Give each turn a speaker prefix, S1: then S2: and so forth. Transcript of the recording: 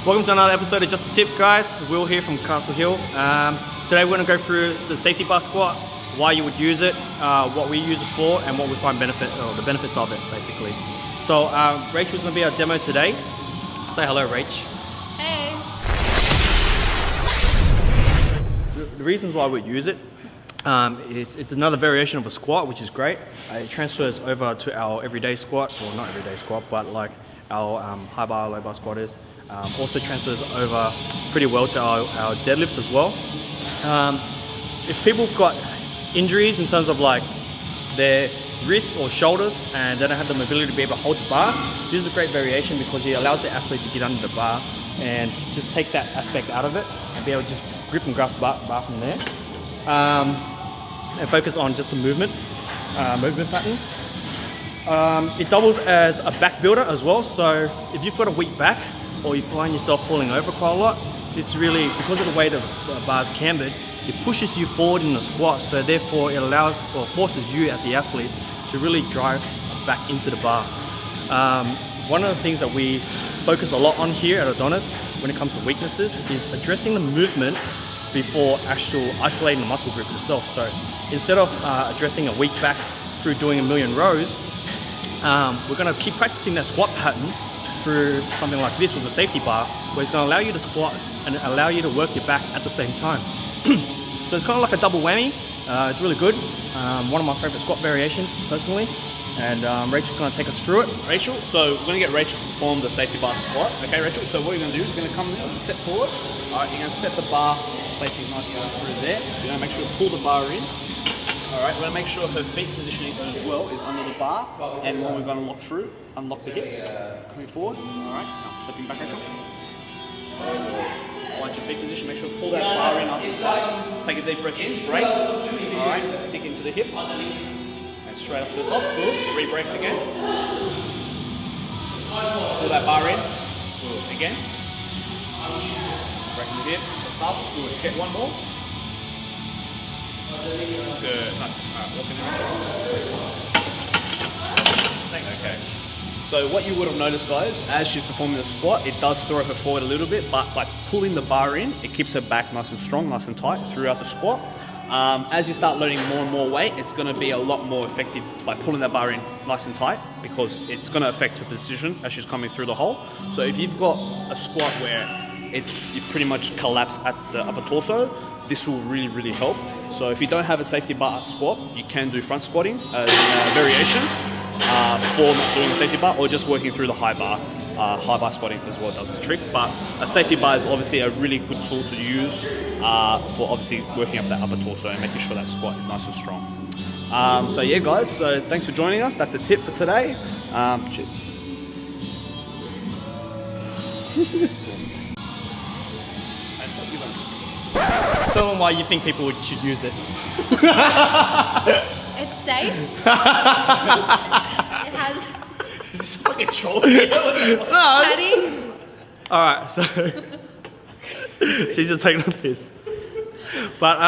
S1: Welcome to another episode of Just a Tip, guys. Will here from Castle Hill. Today we're going to go through the safety bar squat, why you would use it, what we use it for, and what we find the benefits of it, basically. So Rachel's going to be our demo today. Say hello, Rach.
S2: Hey.
S1: The reasons why we use it, it's another variation of a squat, which is great. It transfers over to our everyday squat, or not everyday squat, but like our high bar, low bar squatters. Also transfers over pretty well to our deadlift as well. If people have got injuries in terms of like their wrists or shoulders and they don't have the mobility to be able to hold the bar, this is a great variation because it allows the athlete to get under the bar and just take that aspect out of it and be able to just grip and grasp bar from there. And focus on just the movement pattern. It doubles as a back builder as well, so if you've got a weak back or you find yourself falling over quite a lot, this really, because of the way the bar's cambered, it pushes you forward in the squat, so therefore it allows or forces you as the athlete to really drive back into the bar. One of the things that we focus a lot on here at Adonis when it comes to weaknesses is addressing the movement before actual isolating the muscle group itself. So instead of addressing a weak back through doing a million rows, we're going to keep practicing that squat pattern through something like this with a safety bar, where it's going to allow you to squat and allow you to work your back at the same time. So it's kind of like a double whammy. It's really good. One of my favorite squat variations personally, and Rachel's going to take us through it.
S3: Rachel, so we're going to get Rachel to perform the safety bar squat. Okay, Rachel, so what you're going to do is you're going to come in, step forward. All right, you're going to set the bar, placing it nicely through there. You're going to make sure you pull the bar in. All right, we're going to make sure her feet positioning as well is under the bar, and what we're going to lock through, unlock the hips, coming forward. All right, now stepping back, Rachel. Find your feet position, make sure to pull that bar in nice and tight. Take a deep breath in, brace. All right, sink into the hips, and straight up to the top. Good, re-brace again. Pull that bar in, good, again. Breaking the hips, chest up, good. Get one more. Good, nice. Alright, walking in. Okay. So what you would have noticed, guys, as she's performing the squat, it does throw her forward a little bit, but by pulling the bar in, it keeps her back nice and strong, nice and tight throughout the squat. As you start loading more and more weight, it's going to be a lot more effective by pulling that bar in nice and tight, because it's going to affect her position as she's coming through the hole. So if you've got a squat where you pretty much collapse at the upper torso, this will really, really help. So if you don't have a safety bar squat, you can do front squatting as a variation for not doing a safety bar, or just working through the high bar. High bar squatting as well does this trick, but a safety bar is obviously a really good tool to use for obviously working up that upper torso and making sure that squat is nice and strong. So yeah, guys, so thanks for joining us. That's the tip for today. Cheers.
S1: Tell them why you think people should use it.
S2: It's safe. It has
S3: Is this fucking troll?
S2: padding.
S1: Alright, so she's just taking a piss. But